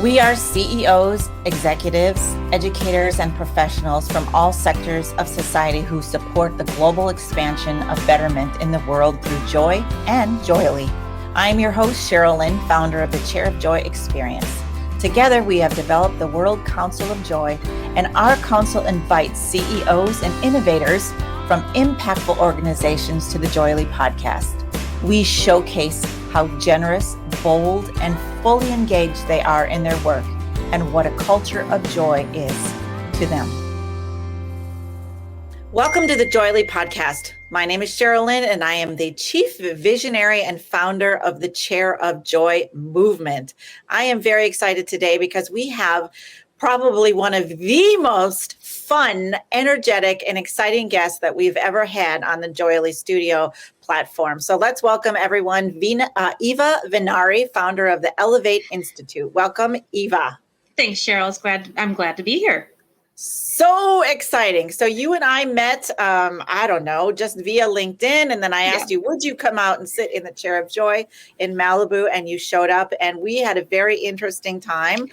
We are CEOs, executives, educators, and professionals from all sectors of society who support the global expansion of betterment in the world through joy and joyily. I'm your host, Cheryl Lynn, founder of the Chair of Joy Experience. Together, we have developed the World Council of Joy, and our council invites CEOs and innovators from impactful organizations to the Joyly podcast. We showcase how generous, bold, and fully engaged they are in their work and what a culture of joy is to them. Welcome to the Joyly podcast. My name is Cheryl Lynn, and I am the Chief Visionary and founder of the Chair of Joy movement. I am very excited today because we have probably one of the most fun, energetic, and exciting guests that we've ever had on the Joyly Studio platform. So let's welcome everyone, Eva Vennari, founder of the Elevate Institute. Welcome, Eva. Thanks, Cheryl. I'm glad to be here. So exciting. So you and I met, just via LinkedIn. And then I asked you, would you come out and sit in the Chair of Joy in Malibu? And you showed up and we had a very interesting time.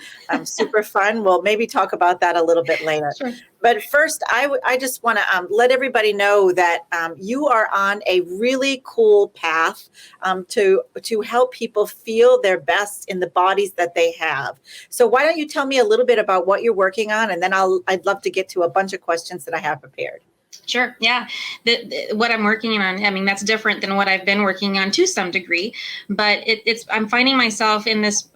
Super fun. We'll maybe talk about that a little bit later. Sure. But first, I just want to let everybody know that you are on a really cool path to help people feel their best in the bodies that they have. So why don't you tell me a little bit about what you're working on, and then I'd love to get to a bunch of questions that I have prepared. Sure. Yeah. What I'm working on, that's different than what I've been working on to some degree, but I'm finding myself in this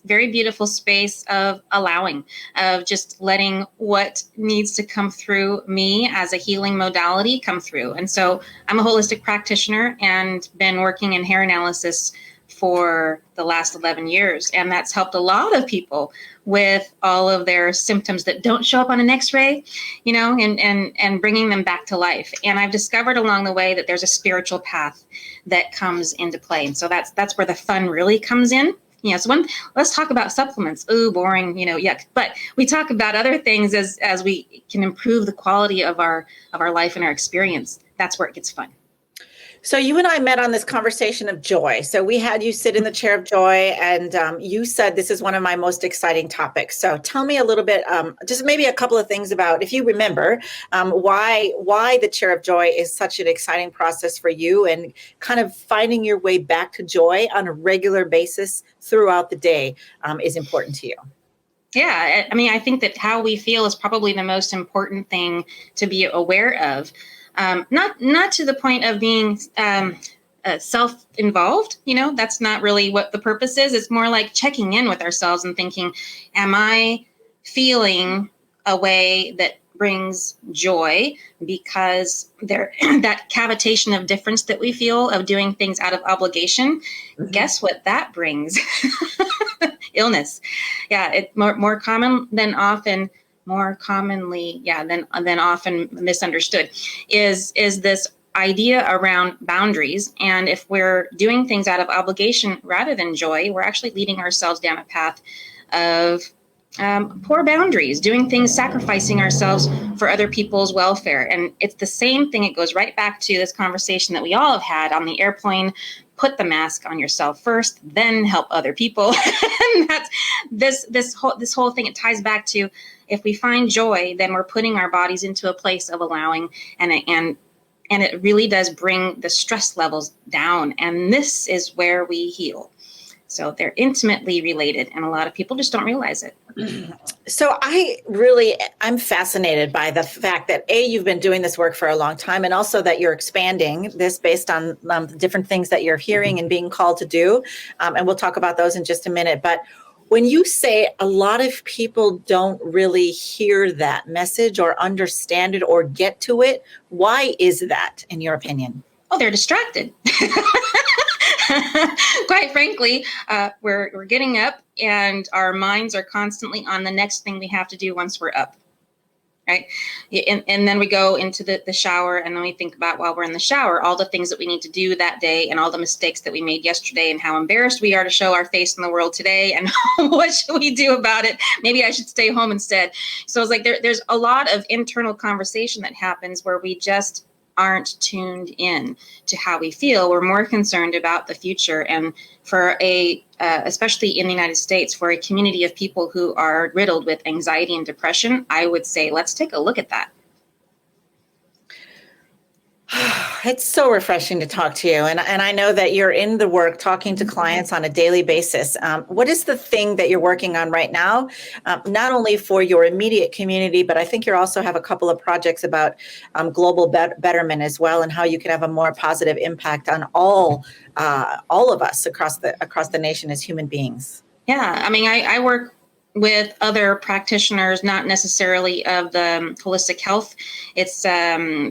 very beautiful space of allowing, of just letting what needs to come through me as a healing modality come through. And so I'm a holistic practitioner and been working in hair analysis for the last 11 years. And that's helped a lot of people with all of their symptoms that don't show up on an x-ray, and bringing them back to life. And I've discovered along the way that there's a spiritual path that comes into play. And so that's where the fun really comes in. Let's talk about supplements. Ooh, boring, yuck. But we talk about other things as we can improve the quality of our life and our experience. That's where it gets fun. So you and I met on this conversation of joy. So we had you sit in the Chair of Joy, and you said this is one of my most exciting topics. So tell me a little bit, just maybe a couple of things about, if you remember, why the Chair of Joy is such an exciting process for you, and kind of finding your way back to joy on a regular basis throughout the day is important to you. Yeah, I think that how we feel is probably the most important thing to be aware of. Not to the point of being self-involved, that's not really what the purpose is. It's more like checking in with ourselves and thinking, am I feeling a way that brings joy? Because that cavitation of difference that we feel of doing things out of obligation, guess what that brings? Illness. Yeah, it's more common than often. More commonly, than often misunderstood, is this idea around boundaries. And if we're doing things out of obligation rather than joy, we're actually leading ourselves down a path of poor boundaries, doing things, sacrificing ourselves for other people's welfare. And it's the same thing. It goes right back to this conversation that we all have had on the airplane. Put the mask on yourself first, then help other people. And that's this whole thing. It ties back to, if we find joy, then we're putting our bodies into a place of allowing, and it really does bring the stress levels down. And this is where we heal. So they're intimately related, and a lot of people just don't realize it. So I'm fascinated by the fact that you've been doing this work for a long time, and also that you're expanding this based on different things that you're hearing and being called to do. And we'll talk about those in just a minute. But when you say a lot of people don't really hear that message or understand it or get to it, why is that, in your opinion? Oh, they're distracted. Quite frankly, we're getting up and our minds are constantly on the next thing we have to do once we're up. Right. And then we go into the shower, and then we think about, while we're in the shower, all the things that we need to do that day and all the mistakes that we made yesterday and how embarrassed we are to show our face in the world today. And what should we do about it? Maybe I should stay home instead. So it's like there's a lot of internal conversation that happens where we just aren't tuned in to how we feel. We're more concerned about the future. And for especially in the United States, for a community of people who are riddled with anxiety and depression, I would say, let's take a look at that. It's so refreshing to talk to you. And I know that you're in the work talking to clients on a daily basis. What is the thing that you're working on right now, not only for your immediate community, but I think you also have a couple of projects about global betterment as well, and how you can have a more positive impact on all of us across the nation as human beings. Yeah, I mean, I work with other practitioners, not necessarily of the holistic health. It's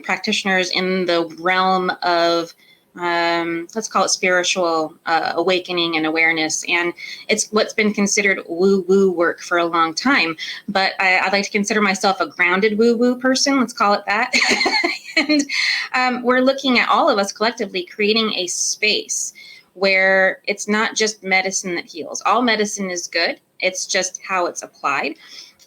practitioners in the realm of, let's call it spiritual awakening and awareness. And it's what's been considered woo-woo work for a long time. But I'd like to consider myself a grounded woo-woo person, let's call it that. And we're looking at all of us collectively creating a space where it's not just medicine that heals. All medicine is good. It's just how it's applied.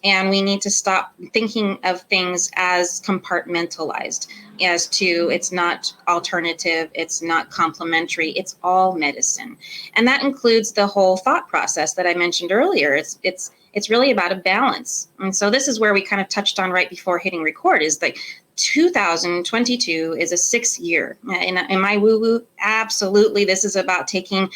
And we need to stop thinking of things as compartmentalized, as to it's not alternative, it's not complementary, it's all medicine. And that includes the whole thought process that I mentioned earlier. It's really about a balance. And so this is where we kind of touched on right before hitting record, is like 2022 is a 6th year. In my woo-woo, absolutely, this is about taking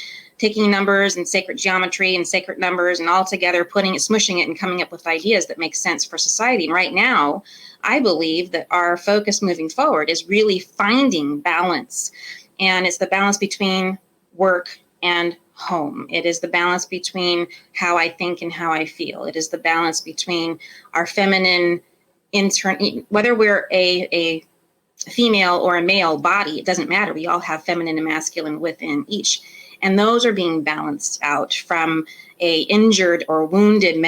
numbers and sacred geometry and sacred numbers and all together, smushing it and coming up with ideas that make sense for society. And right now, I believe that our focus moving forward is really finding balance. And it's the balance between work and home. It is the balance between how I think and how I feel. It is the balance between our feminine whether we're a female or a male body, it doesn't matter. We all have feminine and masculine within each. And those are being balanced out from a injured or wounded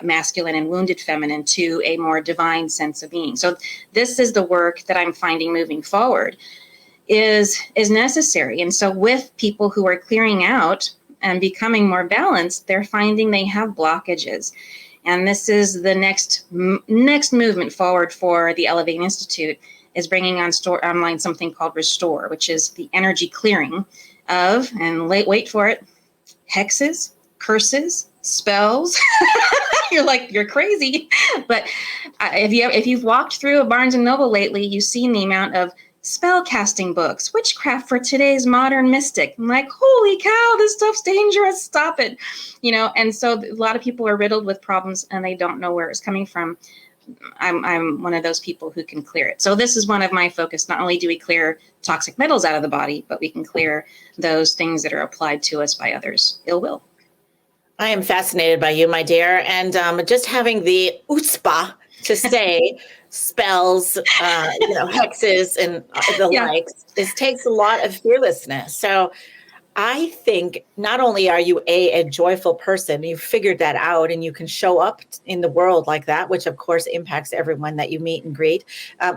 masculine and wounded feminine to a more divine sense of being. So this is the work that I'm finding moving forward is necessary. And so with people who are clearing out and becoming more balanced, they're finding they have blockages. And this is the next movement forward for the Elevate Institute, is bringing online something called Restore, which is the energy clearing of, and wait for it, hexes, curses, spells. You're like, you're crazy. But if you've walked through a Barnes and Noble lately, you've seen the amount of spell casting books, witchcraft for today's modern mystic. I'm like, holy cow, this stuff's dangerous. Stop it. And so a lot of people are riddled with problems and they don't know where it's coming from. I'm one of those people who can clear it. So this is one of my focus. Not only do we clear toxic metals out of the body, but we can clear those things that are applied to us by others' ill will. I am fascinated by you, my dear. And just having the chutzpah to say spells, hexes and the likes, this takes a lot of fearlessness. So I think not only are you a joyful person, you've figured that out and you can show up in the world like that, which of course impacts everyone that you meet and greet.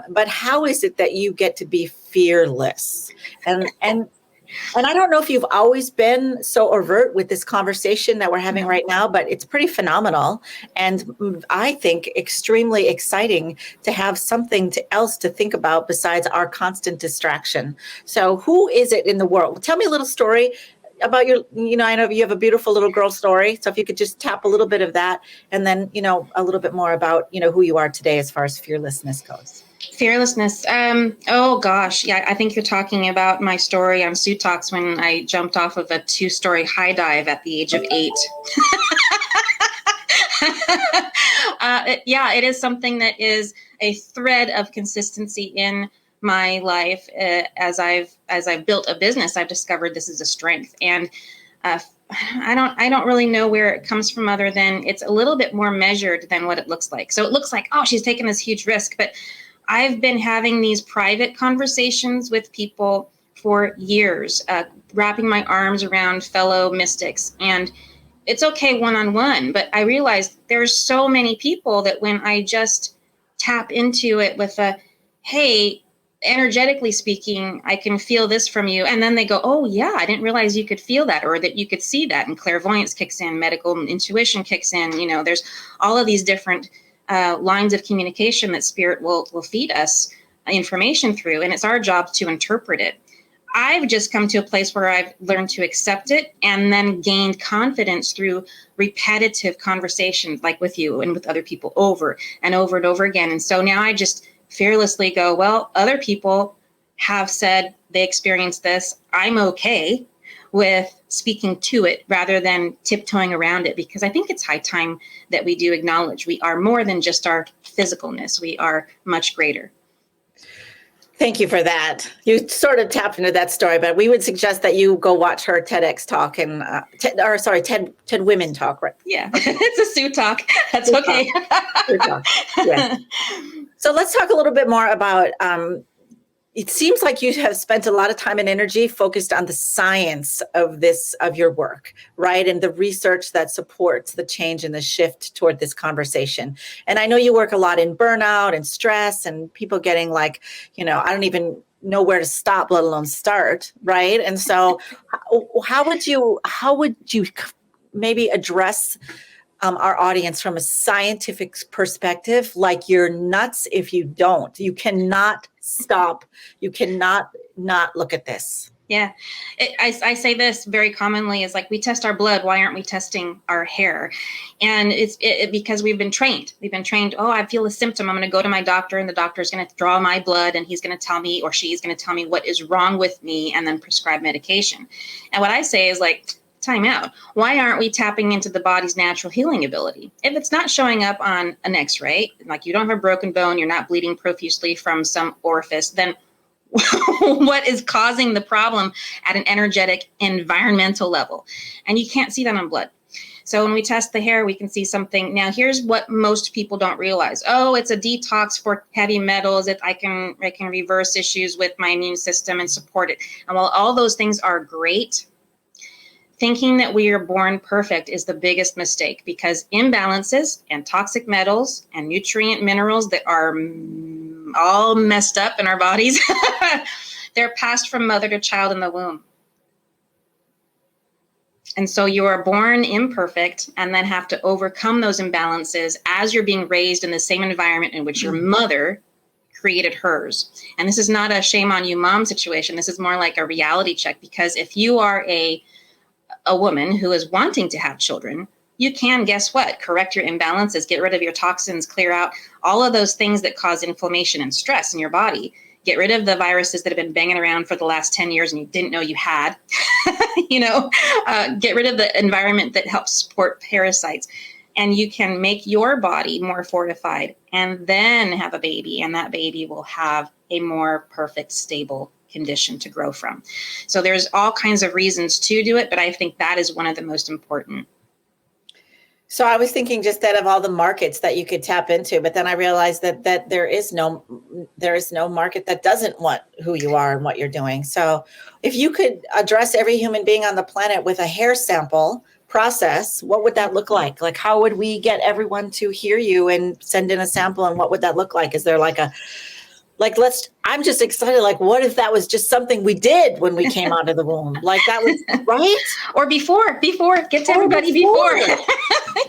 But how is it that you get to be fearless? And I don't know if you've always been so overt with this conversation that we're having right now, but it's pretty phenomenal. And I think extremely exciting to have something else to think about besides our constant distraction. So who is it in the world? Tell me a little story about your, I know you have a beautiful little girl story. So if you could just tap a little bit of that and then, a little bit more about, who you are today as far as fearlessness goes. Fearlessness. Oh gosh. Yeah. I think you're talking about my story on Suit Talks when I jumped off of a 2-story high dive at the age of 8. It is something that is a thread of consistency in my life. As I've built a business, I've discovered this is a strength. And, I don't really know where it comes from other than it's a little bit more measured than what it looks like. So it looks like, oh, she's taking this huge risk, but I've been having these private conversations with people for years, wrapping my arms around fellow mystics. And it's okay one-on-one, but I realized there's so many people that when I just tap into it with hey, energetically speaking, I can feel this from you. And then they go, oh yeah, I didn't realize you could feel that or that you could see that. And clairvoyance kicks in, medical intuition kicks in. There's all of these different lines of communication that spirit will feed us information through, and it's our job to interpret it. I've just come to a place where I've learned to accept it and then gained confidence through repetitive conversations like with you and with other people over and over and over again. And so now I just fearlessly go, well, other people have said they experienced this. I'm okay with speaking to it rather than tiptoeing around it, because I think it's high time that we do acknowledge we are more than just our physicalness. We are much greater. Thank you for that. You sort of tapped into that story, but we would suggest that you go watch her TEDx talk and, TED Women talk, right? Yeah, it's a Sue talk. That's Sue okay. Talk. Sue talk. Yes. So let's talk a little bit more about, it seems like you have spent a lot of time and energy focused on the science of your work, right? And the research that supports the change and the shift toward this conversation. And I know you work a lot in burnout and stress and people getting like, I don't even know where to stop, let alone start, right? And so how would you maybe address our audience from a scientific perspective? Like, you're nuts if you don't. You cannot stop. You cannot not look at this. Yeah. I say this very commonly is like, we test our blood. Why aren't we testing our hair? And it's because we've been trained. We've been trained. Oh, I feel a symptom. I'm going to go to my doctor and the doctor is going to draw my blood and he's going to tell me, or she's going to tell me what is wrong with me and then prescribe medication. And what I say is like, time out. Why aren't we tapping into the body's natural healing ability? If it's not showing up on an x-ray, like you don't have a broken bone, you're not bleeding profusely from some orifice, then what is causing the problem at an energetic, environmental level? And you can't see that on blood. So when we test the hair, we can see something. Now, here's what most people don't realize. Oh, it's a detox for heavy metals. I can reverse issues with my immune system and support it. And while all those things are great, thinking that we are born perfect is the biggest mistake, because imbalances and toxic metals and nutrient minerals that are all messed up in our bodies, they're passed from mother to child in the womb. And so you are born imperfect and then have to overcome those imbalances as you're being raised in the same environment in which your mother created hers. And this is not a shame on you mom situation. This is more like a reality check, because if you are a woman who is wanting to have children, you can, guess what? Correct your imbalances, get rid of your toxins, clear out all of those things that cause inflammation and stress in your body. Get rid of the viruses that have been banging around for the last 10 years and you didn't know you had. Get rid of the environment that helps support parasites. And you can make your body more fortified and then have a baby. And that baby will have a more perfect, stable condition to grow from. So there's all kinds of reasons to do it, but I think that is one of the most important. So I was thinking just that of all the markets that you could tap into, but then I realized that there is no market that doesn't want who you are and what you're doing. So if you could address every human being on the planet with a hair sample process, what would that look like? Like, how would we get everyone to hear you and send in a sample, and what would that look like? Is there I'm just excited. Like, what if that was just something we did when we came out of the womb? Like, that was right. Or before, get to everybody before.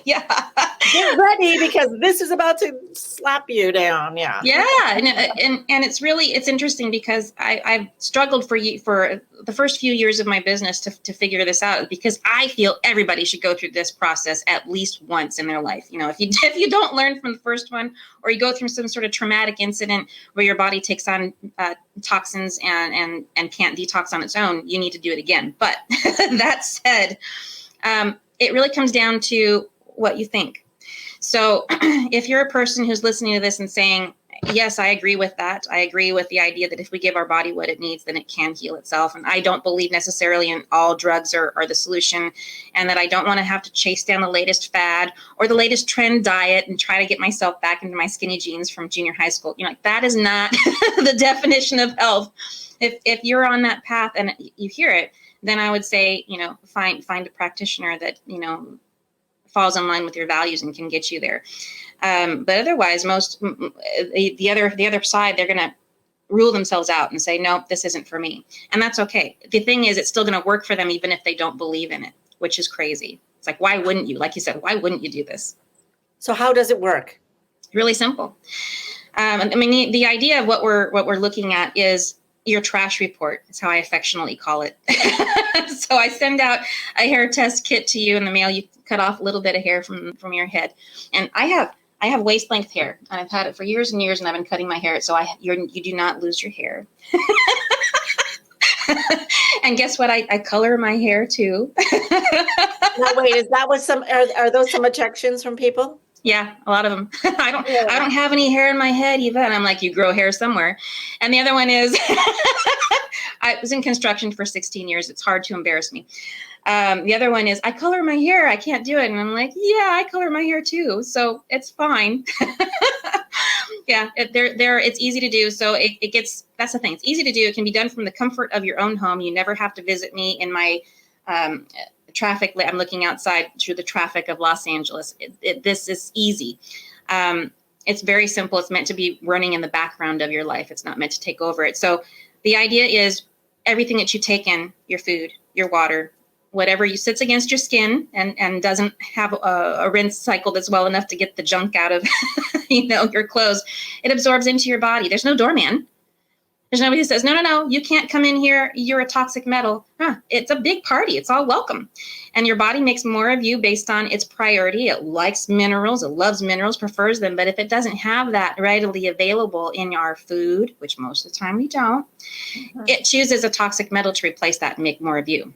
Yeah. Get ready, because this is about to slap you down. Yeah. Yeah. And it's interesting, because I've struggled for the first few years of my business to figure this out, because I feel everybody should go through this process at least once in their life. If you don't learn from the first one, or you go through some sort of traumatic incident where your body takes on toxins and can't detox on its own, you need to do it again. But that said, it really comes down to what you think. So if you're a person who's listening to this and saying, yes, I agree with that. I agree with the idea that if we give our body what it needs, then it can heal itself. And I don't believe necessarily in all drugs are the solution, and that I don't want to have to chase down the latest fad or the latest trend diet and try to get myself back into my skinny jeans from junior high school. That is not the definition of health. If you're on that path and you hear it, then I would say, find a practitioner that, falls in line with your values and can get you there. But otherwise, the other side, they're going to rule themselves out and say, no, this isn't for me. And that's okay. The thing is, it's still going to work for them, even if they don't believe in it, which is crazy. It's like, why wouldn't you? Like you said, why wouldn't you do this? So how does it work? Really simple. I mean, the idea of what we're looking at is your trash report. Is how I affectionately call it. So I send out a hair test kit to you in the mail. You cut off a little bit of hair from your head, and I have waist length hair, and I've had it for years and years, and I've been cutting my hair. So you do not lose your hair. And guess what? I color my hair too. Now, wait, is that what are those some objections from people? Yeah, a lot of them. I don't have any hair in my head, Eva. And I'm like, you grow hair somewhere. And the other one is, I was in construction for 16 years. It's hard to embarrass me. The other one is, I color my hair. I can't do it. And I'm like, yeah, I color my hair too. So it's fine. Yeah, it's easy to do. So that's the thing. It's easy to do. It can be done from the comfort of your own home. You never have to visit me in my traffic. I'm looking outside through the traffic of Los Angeles. This is easy. It's very simple. It's meant to be running in the background of your life. It's not meant to take over it. So the idea is everything that you take in, your food, your water, whatever sits against your skin and doesn't have a rinse cycle that's well enough to get the junk out of your clothes, it absorbs into your body. There's no doorman. There's nobody who says, no, you can't come in here. You're a toxic metal. It's a big party. It's all welcome. And your body makes more of you based on its priority. It likes minerals. It loves minerals, prefers them. But if it doesn't have that readily available in our food, which most of the time we don't, it chooses a toxic metal to replace that and make more of you.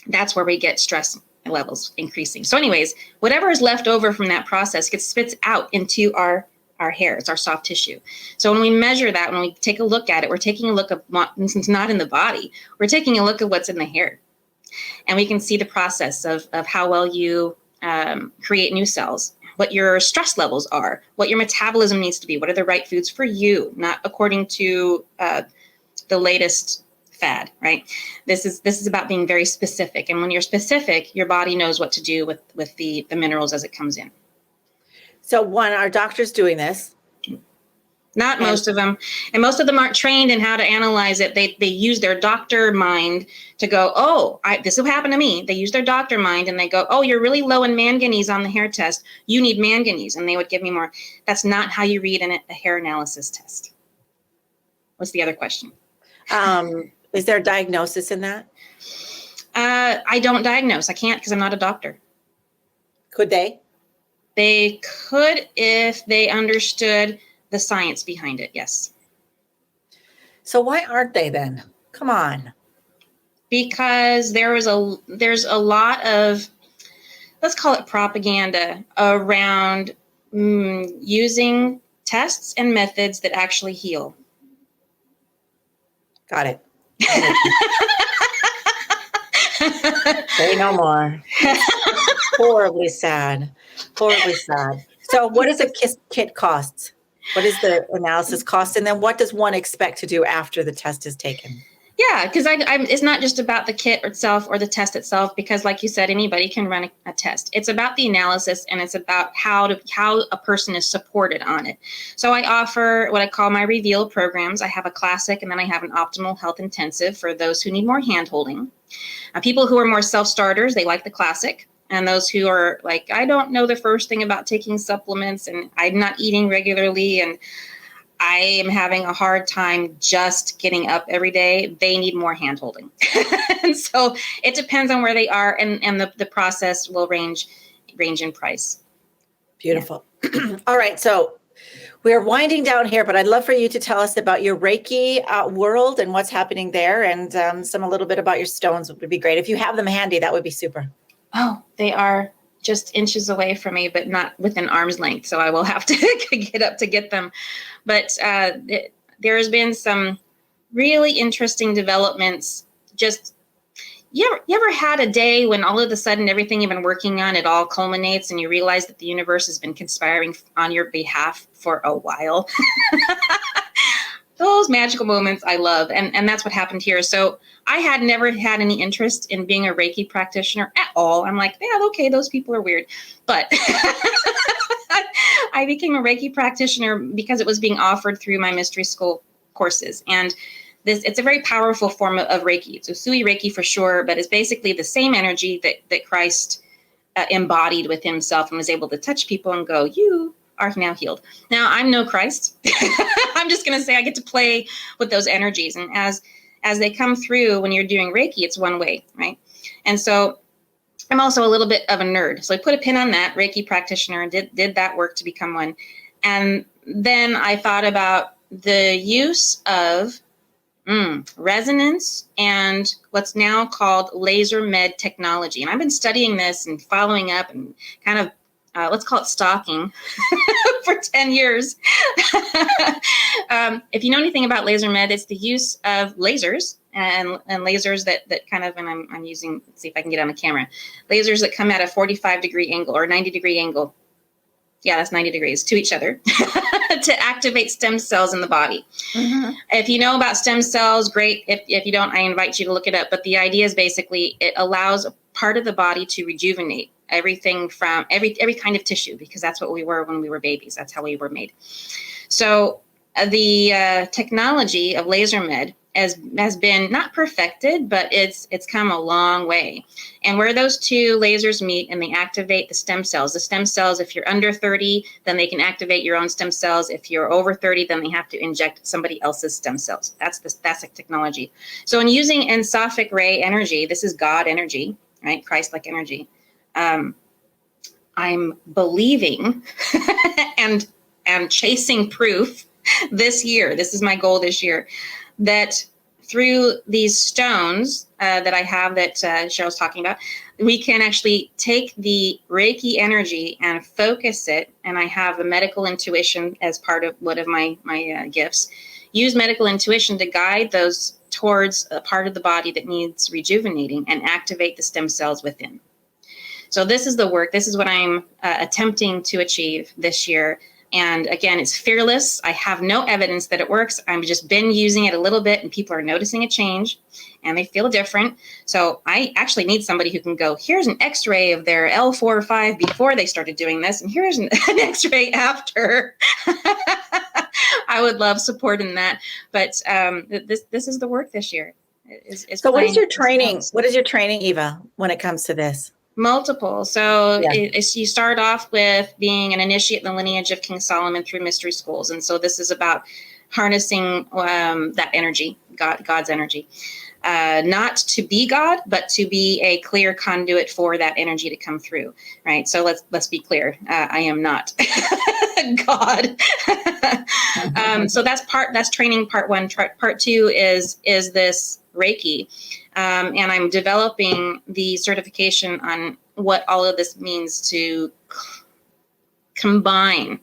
That's where we get stress levels increasing. So anyways, whatever is left over from that process gets spits out into our hair. It's our soft tissue. So when we measure that, when we take a look at it, we're taking a look at what's not in the body. We're taking a look at what's in the hair. And we can see the process of how well you create new cells, what your stress levels are, what your metabolism needs to be, what are the right foods for you, not according to the latest fad, right? This is about being very specific. And when you're specific, your body knows what to do with the minerals as it comes in. So are doctors doing this? Not most of them. And most of them aren't trained in how to analyze it. They use their doctor mind to go, this will happen to me. They use their doctor mind and they go, oh, you're really low in manganese on the hair test. You need manganese. And they would give me more. That's not how you read a hair analysis test. What's the other question? Is there a diagnosis in that? I don't diagnose. I can't because I'm not a doctor. Could they? They could if they understood the science behind it, yes. So why aren't they then? Come on. Because there's a lot of, let's call it propaganda around using tests and methods that actually heal. Got it. Say no more. Horribly sad. Horribly sad. So what does a kit cost? What is the analysis cost? And then what does one expect to do after the test is taken? Yeah, because it's not just about the kit itself or the test itself, because like you said, anybody can run a test. It's about the analysis and it's about how a person is supported on it. So I offer what I call my reveal programs. I have a classic and then I have an optimal health intensive for those who need more hand-holding. People who are more self-starters, they like the classic. And those who are like, I don't know the first thing about taking supplements and I'm not eating regularly and I am having a hard time just getting up every day, they need more hand-holding. And so it depends on where they are and the process will range in price. Beautiful. Yeah. All right. So we're winding down here, but I'd love for you to tell us about your Reiki world and what's happening there, and a little bit about your stones would be great. If you have them handy, that would be super. Oh, they are just inches away from me, but not within arm's length. So I will have to get up to get them. But there has been some really interesting developments. Just you ever had a day when all of a sudden everything you've been working on, it all culminates and you realize that the universe has been conspiring on your behalf for a while? Those magical moments I love. And that's what happened here. So I had never had any interest in being a Reiki practitioner at all. I'm like, yeah, okay, those people are weird. But I became a Reiki practitioner because it was being offered through my mystery school courses. And it's a very powerful form of Reiki. It's Usui Reiki for sure, but it's basically the same energy that Christ embodied with himself and was able to touch people and go, you are now healed. Now, I'm no Christ. I'm just going to say I get to play with those energies. And as they come through when you're doing Reiki, it's one way, right? And so I'm also a little bit of a nerd. So I put a pin on that, Reiki practitioner, and did that work to become one. And then I thought about the use of resonance and what's now called laser med technology. And I've been studying this and following up and kind of, let's call it stalking for 10 years. If you know anything about laser med, it's the use of lasers and lasers that kind of, and I'm using, let's see if I can get on the camera, lasers that come at a 45-degree angle or 90-degree angle. Yeah, that's 90 degrees to each other to activate stem cells in the body. Mm-hmm. If you know about stem cells, great. If you don't, I invite you to look it up. But the idea is basically it allows a part of the body to rejuvenate everything from every kind of tissue, because that's what we were when we were babies. That's how we were made. So the technology of laser med has been not perfected, but it's come a long way. And where those two lasers meet and they activate the stem cells, if you're under 30, then they can activate your own stem cells. If you're over 30, then they have to inject somebody else's stem cells. That's the technology. So in using Ensophic Ray energy, this is God energy, right? Christ-like energy. I'm believing and chasing proof this year. This is my goal this year, that through these stones that I have that Cheryl's talking about, we can actually take the Reiki energy and focus it. And I have a medical intuition as part of one of my gifts. Use medical intuition to guide those towards a part of the body that needs rejuvenating and activate the stem cells within. So this is the work. This is what I'm attempting to achieve this year. And again, it's fearless. I have no evidence that it works. I've just been using it a little bit and people are noticing a change and they feel different. So I actually need somebody who can go, here's an x-ray of their L4 or 5 before they started doing this. And here's an x-ray after. I would love support in that. But this is the work this year. So what is your training? What is your training, Eva, when it comes to this? Multiple. So yeah. You start off with being an initiate in the lineage of King Solomon through mystery schools. And so this is about harnessing that energy, God's energy. Not to be God, but to be a clear conduit for that energy to come through, right? So let's be clear. I am not God. So that's training part one. Part two is this Reiki. And I'm developing the certification on what all of this means to combine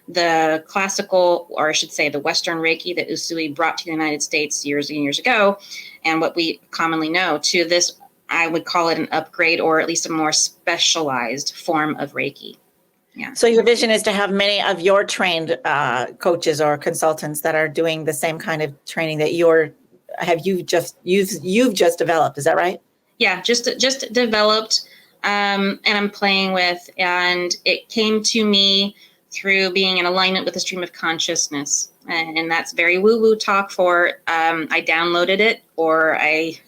the classical, or I should say the Western Reiki that Usui brought to the United States years and years ago, and what we commonly know, to this, I would call it an upgrade, or at least a more specialized form of Reiki. Yeah. So your vision is to have many of your trained coaches or consultants that are doing the same kind of training that you've just developed. Is that right? Yeah, just developed, and I'm playing with, and it came to me through being in alignment with the stream of consciousness. And that's very woo-woo talk for, I downloaded it, or I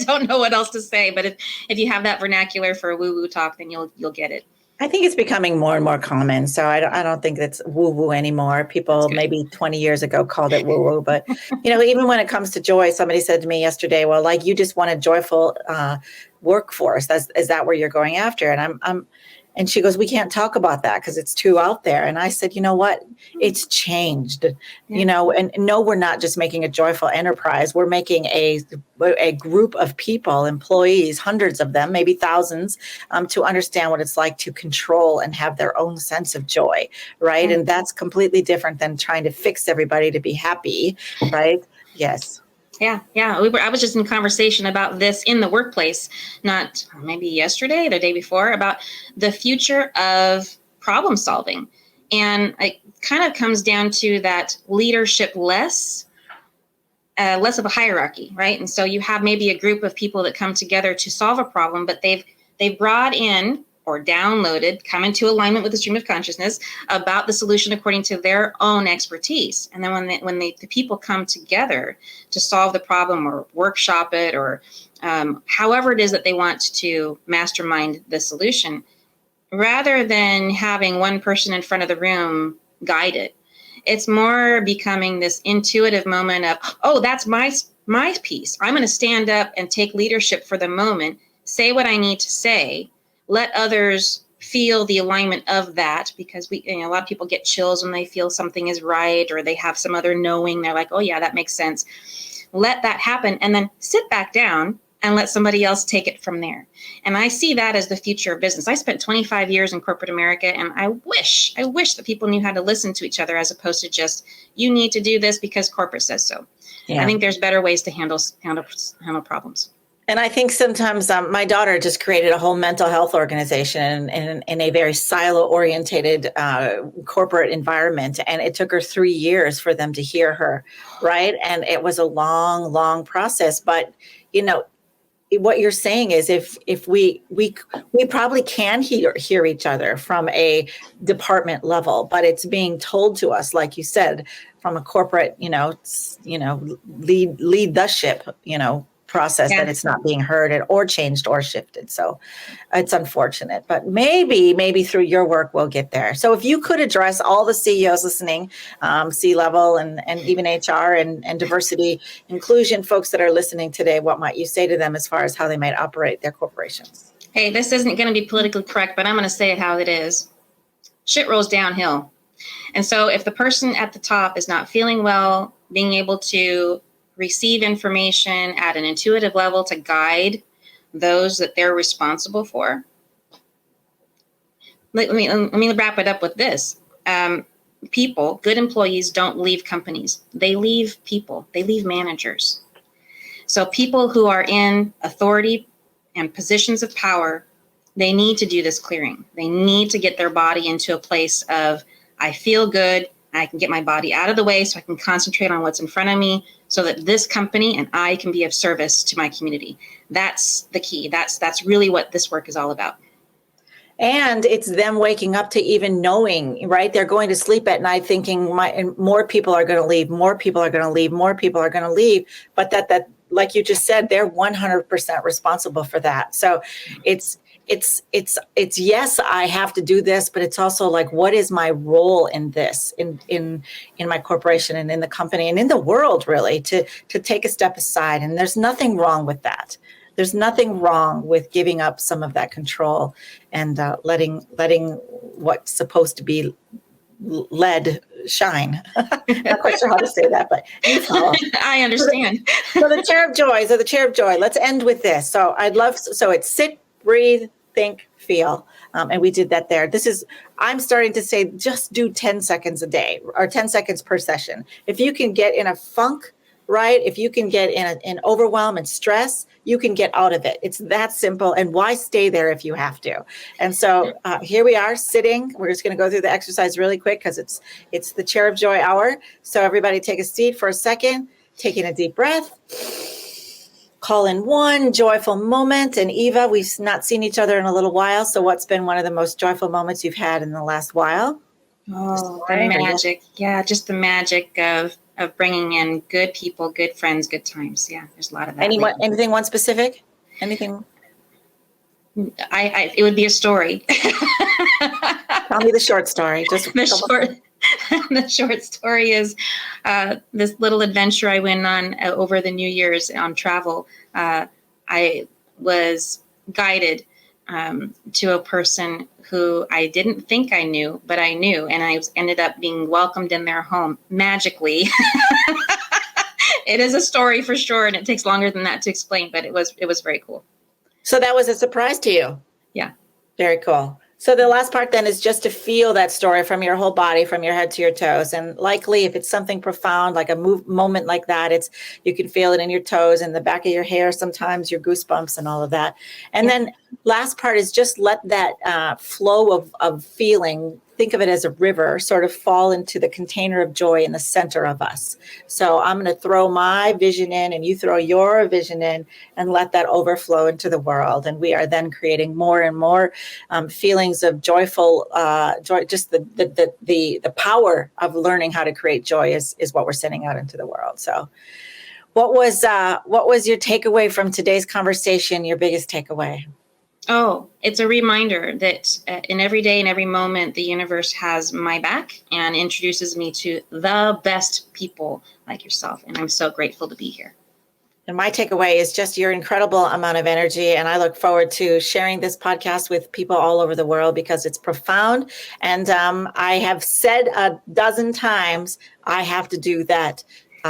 don't know what else to say, but if you have that vernacular for woo-woo talk, then you'll get it. I think it's becoming more and more common. So I don't think that's woo-woo anymore. People maybe 20 years ago called it woo-woo, but even when it comes to joy, somebody said to me yesterday, well, like, you just want a joyful workforce. Is that where you're going after? And and she goes, we can't talk about that because it's too out there. And I said, you know what? It's changed, and no, we're not just making a joyful enterprise. We're making a group of people, employees, hundreds of them, maybe thousands, to understand what it's like to control and have their own sense of joy, right? Mm-hmm. And that's completely different than trying to fix everybody to be happy, right? Yes. Yeah. I was just in conversation about this in the workplace, not maybe yesterday or the day before, about the future of problem solving. And it kind of comes down to that leadership less of a hierarchy, right? And so you have maybe a group of people that come together to solve a problem, but they've brought in or downloaded, come into alignment with the stream of consciousness about the solution according to their own expertise. And then when the people come together to solve the problem or workshop it, or however it is that they want to mastermind the solution, rather than having one person in front of the room guide it, it's more becoming this intuitive moment of, oh, that's my piece. I'm going to stand up and take leadership for the moment, say what I need to say, let others feel the alignment of that, because a lot of people get chills when they feel something is right, or they have some other knowing. They're like, oh yeah, that makes sense. Let that happen, and then sit back down and let somebody else take it from there. And I see that as the future of business. I spent 25 years in corporate America, and I wish that people knew how to listen to each other, as opposed to just, you need to do this because corporate says so. Yeah. I think there's better ways to handle problems. And I think sometimes my daughter just created a whole mental health organization in a very silo-orientated corporate environment. And it took her 3 years for them to hear her, right? And it was a long, long process. But, what you're saying is if we probably can hear each other from a department level, but it's being told to us, like you said, from a corporate, lead the ship, process, that it's not being heard or changed or shifted. So it's unfortunate, but maybe through your work we'll get there. So if you could address all the CEOs listening, C-level and even HR and diversity inclusion folks that are listening today, what might you say to them as far as how they might operate their corporations? Hey, this isn't going to be politically correct, but I'm going to say it how it is. Shit rolls downhill. And so if the person at the top is not feeling well, being able to receive information at an intuitive level to guide those that they're responsible for. Let me wrap it up with this. People, good employees, don't leave companies. They leave people. They leave managers. So people who are in authority and positions of power, they need to do this clearing. They need to get their body into a place of, I feel good. I can get my body out of the way so I can concentrate on what's in front of me, so that this company and I can be of service to my community. That's the key. That's really what this work is all about. And it's them waking up to even knowing, right? They're going to sleep at night thinking more people are going to leave, more people are going to leave, more people are going to leave. But that, like you just said, they're 100% responsible for that. So it's yes, I have to do this, but it's also like, what is my role in this, in my corporation and in the company and in the world, really, to take a step aside. And there's nothing wrong with that. There's nothing wrong with giving up some of that control and letting what's supposed to be led shine. Not quite sure how to say that, but you follow. I understand. So the chair of joy. Let's end with this. So it's sit, breathe, think, feel. And we did that there. I'm starting to say, just do 10 seconds a day or 10 seconds per session. If you can get in a funk, right? If you can get in an overwhelm and stress, you can get out of it. It's that simple. And why stay there if you have to? And so here we are sitting. We're just going to go through the exercise really quick because it's the chair of joy hour. So everybody take a seat for a second, taking a deep breath. Call in one joyful moment. And Eva, we've not seen each other in a little while. So what's been one of the most joyful moments you've had in the last while? Oh, the magic. Yeah, just the magic of bringing in good people, good friends, good times. Yeah, there's a lot of that. Anything one specific? Anything? It would be a story. Tell me the short story. Just the short story is this little adventure I went on over the New Year's on travel. I was guided to a person who I didn't think I knew, but I knew, and I ended up being welcomed in their home magically. It is a story for sure, and it takes longer than that to explain, but it was very cool. So that was a surprise to you? Yeah. Very cool. So the last part then is just to feel that story from your whole body, from your head to your toes. And likely if it's something profound, like a moment like that, you can feel it in your toes and the back of your hair, sometimes your goosebumps and all of that. And then last part is just let that flow of feeling, think of it as a river, sort of fall into the container of joy in the center of us. So I'm going to throw my vision in and you throw your vision in and let that overflow into the world. And we are then creating more and more feelings of joyful joy. Just the power of learning how to create joy is what we're sending out into the world. So what was your takeaway from today's conversation, your biggest takeaway? Oh, it's a reminder that in every day and every moment, the universe has my back and introduces me to the best people like yourself. And I'm so grateful to be here. And my takeaway is just your incredible amount of energy. And I look forward to sharing this podcast with people all over the world because it's profound. And I have said a dozen times, I have to do that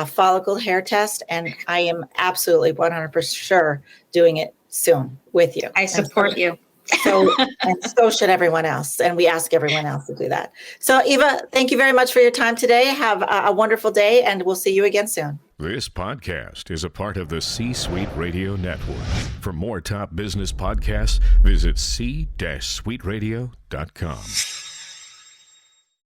follicle hair test. And I am absolutely 100% sure doing it soon with you. I support you. And so should everyone else. And we ask everyone else to do that. So Eva, thank you very much for your time today. Have a wonderful day and we'll see you again soon. This podcast is a part of the C-Suite Radio Network. For more top business podcasts, visit c-suiteradio.com.